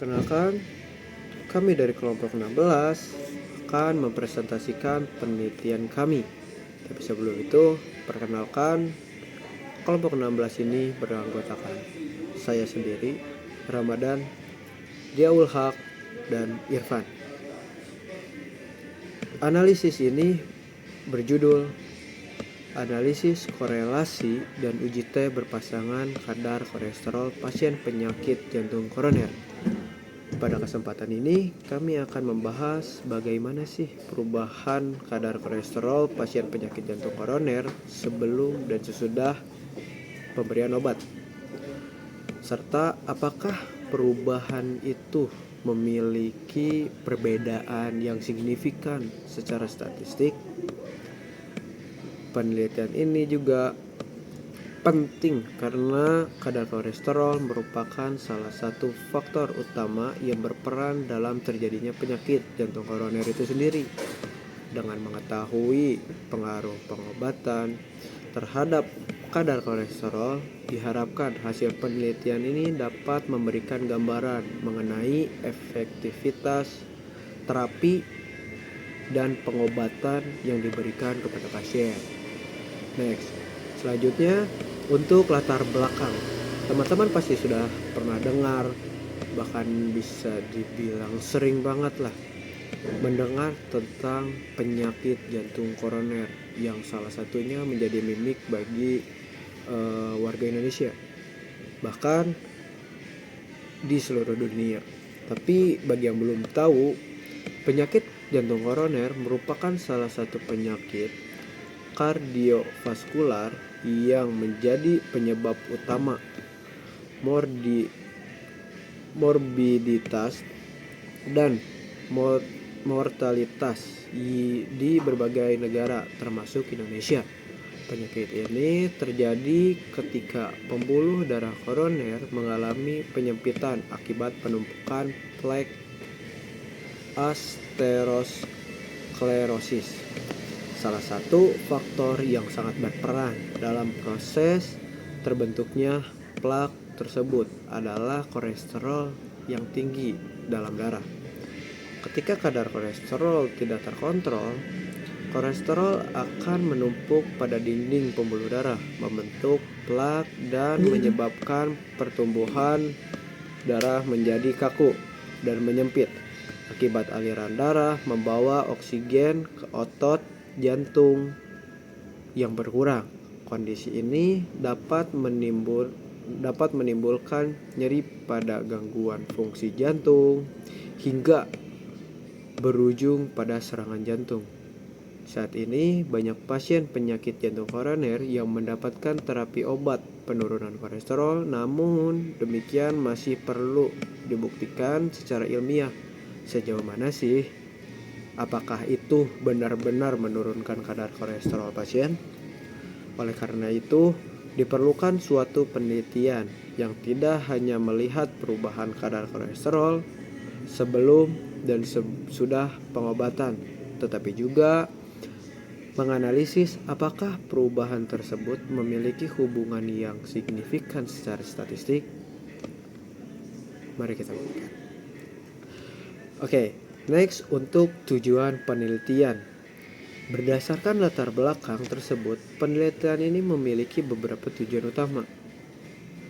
Kenalkan, kami dari kelompok 16 akan mempresentasikan penelitian kami. Tapi sebelum itu, perkenalkan, kelompok 16 ini beranggotakan saya sendiri, Ramadan, Diaul Haq, dan Irfan. Analisis ini berjudul Analisis korelasi dan uji T berpasangan kadar kolesterol pasien penyakit jantung koroner. Pada kesempatan ini, kami akan membahas bagaimana sih perubahan kadar kolesterol pasien penyakit jantung koroner sebelum dan sesudah pemberian obat. Serta apakah perubahan itu memiliki perbedaan yang signifikan secara statistik. Penelitian ini juga penting karena kadar kolesterol merupakan salah satu faktor utama yang berperan dalam terjadinya penyakit jantung koroner itu sendiri. Dengan mengetahui pengaruh pengobatan terhadap kadar kolesterol, diharapkan hasil penelitian ini dapat memberikan gambaran mengenai efektivitas terapi dan pengobatan yang diberikan kepada pasien. Next, selanjutnya untuk latar belakang, teman-teman pasti sudah pernah dengar, bahkan bisa dibilang sering banget lah mendengar tentang penyakit jantung koroner yang salah satunya menjadi mimik bagi warga Indonesia, bahkan di seluruh dunia. Tapi bagi yang belum tahu, penyakit jantung koroner merupakan salah satu penyakit kardiovaskular yang menjadi penyebab utama morbiditas dan mortalitas di berbagai negara termasuk Indonesia. Penyakit ini terjadi ketika pembuluh darah koroner mengalami penyempitan akibat penumpukan plak aterosklerosis. Salah satu faktor yang sangat berperan dalam proses terbentuknya plak tersebut adalah kolesterol yang tinggi dalam darah. Ketika kadar kolesterol tidak terkontrol, kolesterol akan menumpuk pada dinding pembuluh darah, membentuk plak dan menyebabkan pertumbuhan darah menjadi kaku dan menyempit. Akibat aliran darah membawa oksigen ke otot jantung yang berkurang. Kondisi ini dapat menimbulkan nyeri pada gangguan fungsi jantung hingga berujung pada serangan jantung. Saat ini banyak pasien penyakit jantung koroner yang mendapatkan terapi obat penurunan kolesterol, namun demikian masih perlu dibuktikan secara ilmiah sejauh mana sih apakah itu benar-benar menurunkan kadar kolesterol pasien. Oleh karena itu, diperlukan suatu penelitian yang tidak hanya melihat perubahan kadar kolesterol sebelum dan sesudah pengobatan, tetapi juga menganalisis apakah perubahan tersebut memiliki hubungan yang signifikan secara statistik. Mari kita lihat. Oke, next untuk tujuan penelitian. Berdasarkan latar belakang tersebut, penelitian ini memiliki beberapa tujuan utama.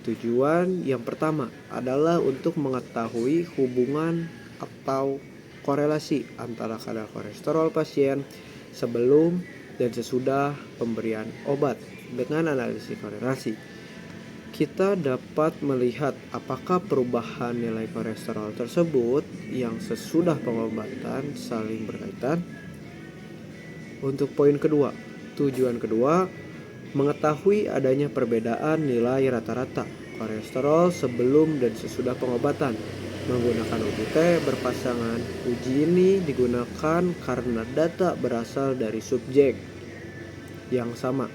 Tujuan yang pertama adalah untuk mengetahui hubungan atau korelasi antara kadar kolesterol pasien sebelum dan sesudah pemberian obat. Dengan analisis korelasi, kita dapat melihat apakah perubahan nilai kolesterol tersebut yang sesudah pengobatan saling berkaitan. Untuk poin kedua, tujuan kedua, mengetahui adanya perbedaan nilai rata-rata kolesterol sebelum dan sesudah pengobatan. Menggunakan uji T berpasangan, uji ini digunakan karena data berasal dari subjek yang sama,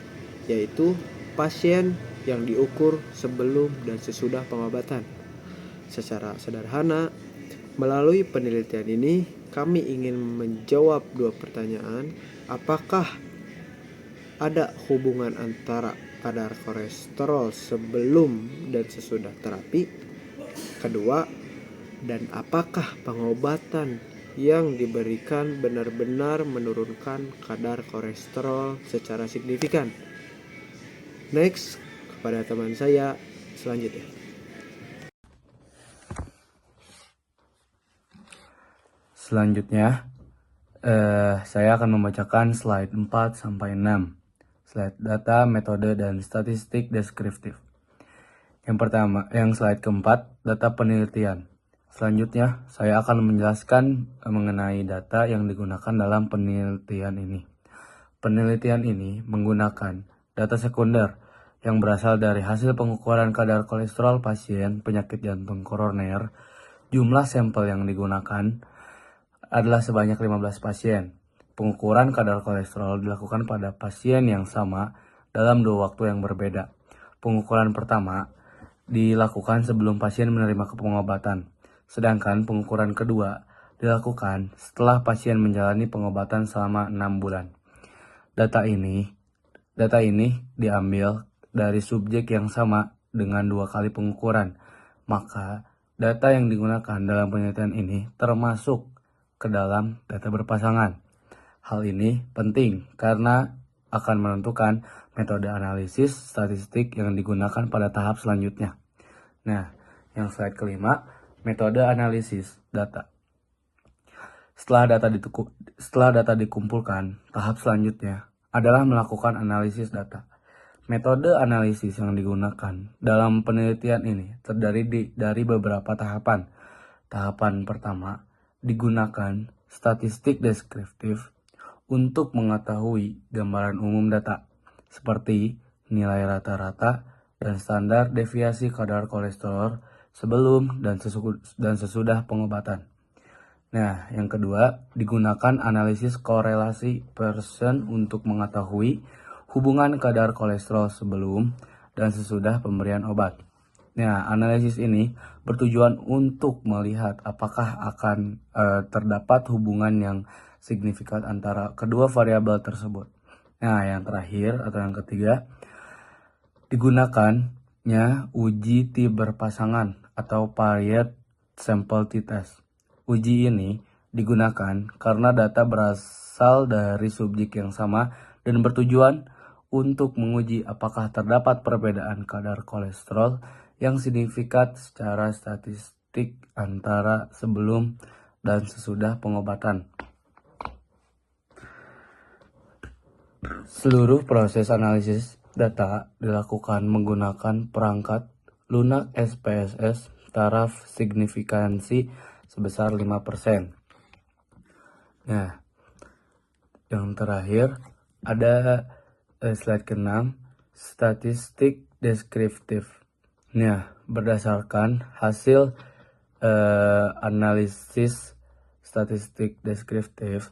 yaitu pasien yang diukur sebelum dan sesudah pengobatan. Secara sederhana, melalui penelitian ini, kami ingin menjawab dua pertanyaan. Apakah ada hubungan antara kadar kolesterol sebelum dan sesudah terapi? Kedua, Dan apakah pengobatan yang diberikan benar-benar menurunkan kadar kolesterol secara signifikan? Next, kepada teman saya selanjutnya. Selanjutnya, saya akan membacakan slide 4-6. Slide data, metode, dan statistik deskriptif. Yang pertama, yang slide keempat, data penelitian. Selanjutnya, saya akan menjelaskan mengenai data yang digunakan dalam penelitian ini. Penelitian ini menggunakan data sekunder yang berasal dari hasil pengukuran kadar kolesterol pasien penyakit jantung koroner. Jumlah sampel yang digunakan adalah sebanyak 15 pasien. Pengukuran kadar kolesterol dilakukan pada pasien yang sama dalam 2 waktu yang berbeda. Pengukuran pertama dilakukan sebelum pasien menerima pengobatan, sedangkan pengukuran kedua dilakukan setelah pasien menjalani pengobatan selama 6 bulan. Data ini diambil dari subjek yang sama dengan 2 kali pengukuran, maka data yang digunakan dalam penelitian ini termasuk ke dalam data berpasangan. Hal ini penting karena akan menentukan metode analisis statistik yang digunakan pada tahap selanjutnya. Nah, yang slide kelima, metode analisis data. Setelah data dikumpulkan, tahap selanjutnya adalah melakukan analisis data. Metode analisis yang digunakan dalam penelitian ini terdiri dari beberapa tahapan. Tahapan pertama, digunakan statistik deskriptif untuk mengetahui gambaran umum data, seperti nilai rata-rata dan standar deviasi kadar kolesterol sebelum dan sesudah pengobatan. Nah, yang kedua, digunakan analisis korelasi Pearson untuk mengetahui hubungan kadar kolesterol sebelum dan sesudah pemberian obat. Nah, analisis ini bertujuan untuk melihat apakah akan terdapat hubungan yang signifikan antara kedua variabel tersebut. Nah, yang terakhir atau yang ketiga, digunakannya uji T berpasangan atau paired sample t-test. Uji ini digunakan karena data berasal dari subjek yang sama dan bertujuan untuk menguji apakah terdapat perbedaan kadar kolesterol yang signifikan secara statistik antara sebelum dan sesudah pengobatan. Seluruh proses analisis data dilakukan menggunakan perangkat lunak SPSS taraf signifikansi sebesar 5%. Nah, yang terakhir ada slide ke-6, statistik deskriptif. Nah, berdasarkan hasil analisis statistik deskriptif,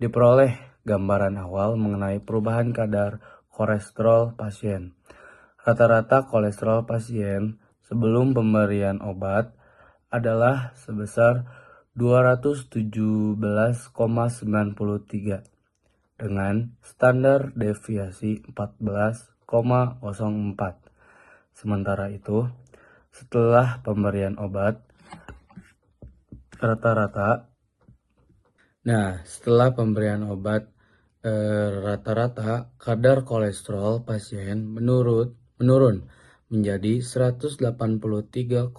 diperoleh gambaran awal mengenai perubahan kadar kolesterol pasien. Rata-rata kolesterol pasien sebelum pemberian obat adalah sebesar 217,93 dengan standar deviasi 14,04. Sementara itu, setelah pemberian obat, rata-rata kadar kolesterol pasien menurun menjadi 183,67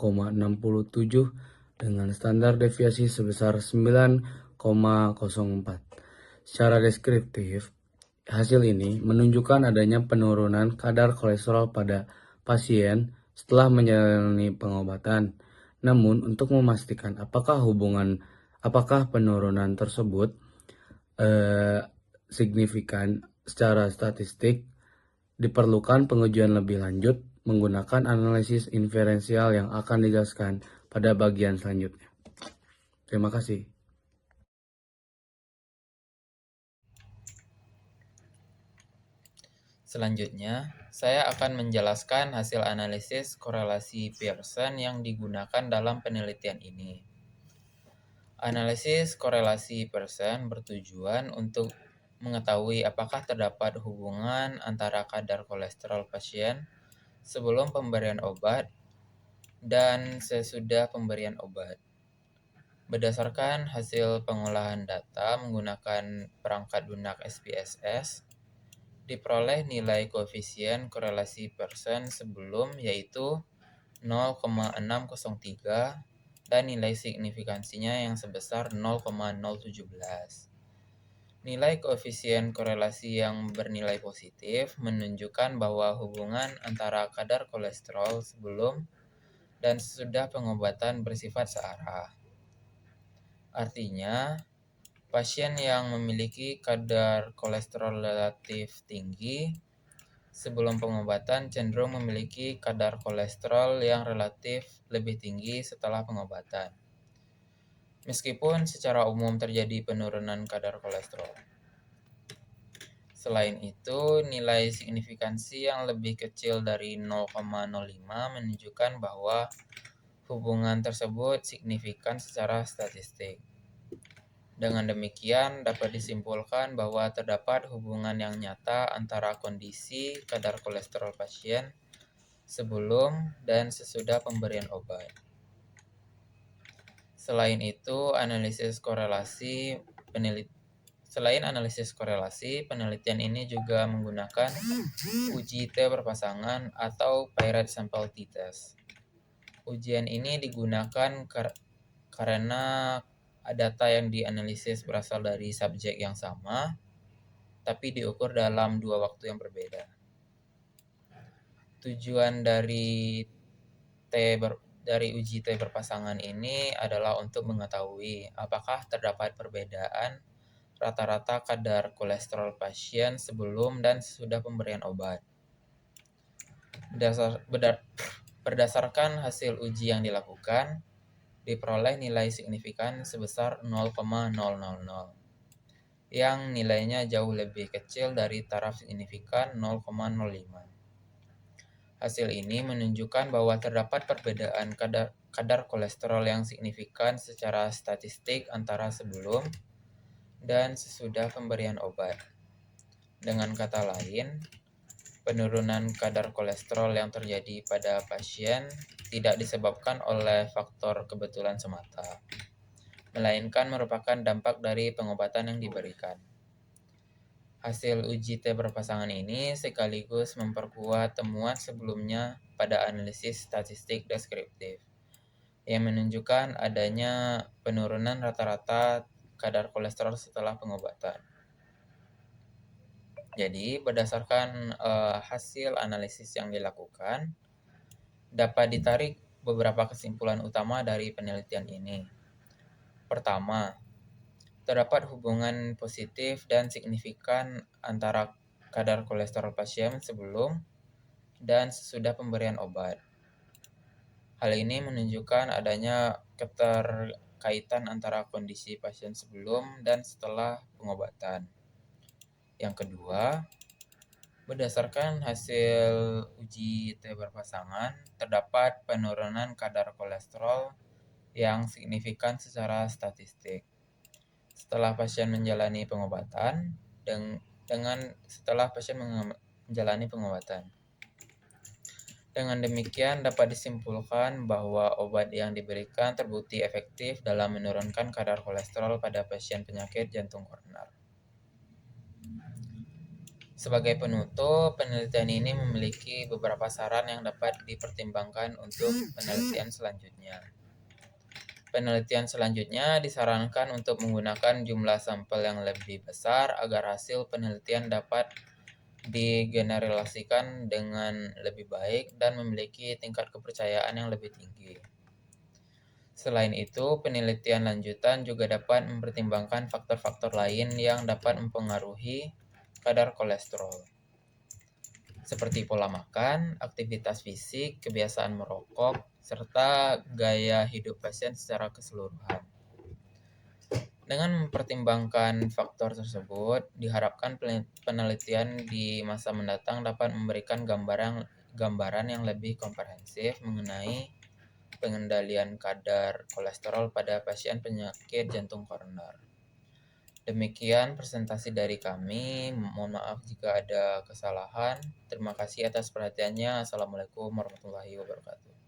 dengan standar deviasi sebesar 9,04. Secara deskriptif, hasil ini menunjukkan adanya penurunan kadar kolesterol pada pasien setelah menjalani pengobatan. Namun, untuk memastikan apakah penurunan tersebut signifikan secara statistik, diperlukan pengujian lebih lanjut menggunakan analisis inferensial yang akan dijelaskan pada bagian selanjutnya. Terima kasih. Selanjutnya, saya akan menjelaskan hasil analisis korelasi Pearson yang digunakan dalam penelitian ini. Analisis korelasi Pearson bertujuan untuk mengetahui apakah terdapat hubungan antara kadar kolesterol pasien sebelum pemberian obat dan sesudah pemberian obat. Berdasarkan hasil pengolahan data menggunakan perangkat lunak SPSS, diperoleh nilai koefisien korelasi persen sebelum yaitu 0,603 dan nilai signifikansinya yang sebesar 0,017. Nilai koefisien korelasi yang bernilai positif menunjukkan bahwa hubungan antara kadar kolesterol sebelum dan sesudah pengobatan bersifat searah. Artinya, pasien yang memiliki kadar kolesterol relatif tinggi sebelum pengobatan cenderung memiliki kadar kolesterol yang relatif lebih tinggi setelah pengobatan. Meskipun secara umum terjadi penurunan kadar kolesterol. Selain itu, nilai signifikansi yang lebih kecil dari 0,05 menunjukkan bahwa hubungan tersebut signifikan secara statistik. Dengan demikian, dapat disimpulkan bahwa terdapat hubungan yang nyata antara kondisi kadar kolesterol pasien sebelum dan sesudah pemberian obat. Selain analisis korelasi, penelitian ini juga menggunakan uji T berpasangan atau paired sample t-test. Ujian ini digunakan karena data yang dianalisis berasal dari subjek yang sama, tapi diukur dalam 2 waktu yang berbeda. Tujuan dari uji T berpasangan ini adalah untuk mengetahui apakah terdapat perbedaan rata-rata kadar kolesterol pasien sebelum dan sesudah pemberian obat. Berdasarkan hasil uji yang dilakukan, diperoleh nilai signifikan sebesar 0,000, yang nilainya jauh lebih kecil dari taraf signifikan 0,05. Hasil ini menunjukkan bahwa terdapat perbedaan kadar kolesterol yang signifikan secara statistik antara sebelum dan sesudah pemberian obat. Dengan kata lain, penurunan kadar kolesterol yang terjadi pada pasien tidak disebabkan oleh faktor kebetulan semata, melainkan merupakan dampak dari pengobatan yang diberikan. Hasil uji T berpasangan ini sekaligus memperkuat temuan sebelumnya pada analisis statistik deskriptif, yang menunjukkan adanya penurunan rata-rata kadar kolesterol setelah pengobatan. Jadi, berdasarkan hasil analisis yang dilakukan, dapat ditarik beberapa kesimpulan utama dari penelitian ini. Pertama, terdapat hubungan positif dan signifikan antara kadar kolesterol pasien sebelum dan sesudah pemberian obat. Hal ini menunjukkan adanya keterkaitan antara kondisi pasien sebelum dan setelah pengobatan. Yang kedua, berdasarkan hasil uji T berpasangan, terdapat penurunan kadar kolesterol yang signifikan secara statistik setelah pasien menjalani pengobatan Dengan demikian dapat disimpulkan bahwa obat yang diberikan terbukti efektif dalam menurunkan kadar kolesterol pada pasien penyakit jantung koroner. Sebagai penutup, penelitian ini memiliki beberapa saran yang dapat dipertimbangkan untuk penelitian selanjutnya. Penelitian selanjutnya disarankan untuk menggunakan jumlah sampel yang lebih besar agar hasil penelitian dapat digeneralisasikan dengan lebih baik dan memiliki tingkat kepercayaan yang lebih tinggi. Selain itu, penelitian lanjutan juga dapat mempertimbangkan faktor-faktor lain yang dapat mempengaruhi kadar kolesterol, seperti pola makan, aktivitas fisik, kebiasaan merokok, serta gaya hidup pasien secara keseluruhan. Dengan mempertimbangkan faktor tersebut, diharapkan penelitian di masa mendatang dapat memberikan gambaran yang lebih komprehensif mengenai pengendalian kadar kolesterol pada pasien penyakit jantung koroner. Demikian presentasi dari kami. Mohon maaf jika ada kesalahan. Terima kasih atas perhatiannya. Assalamualaikum warahmatullahi wabarakatuh.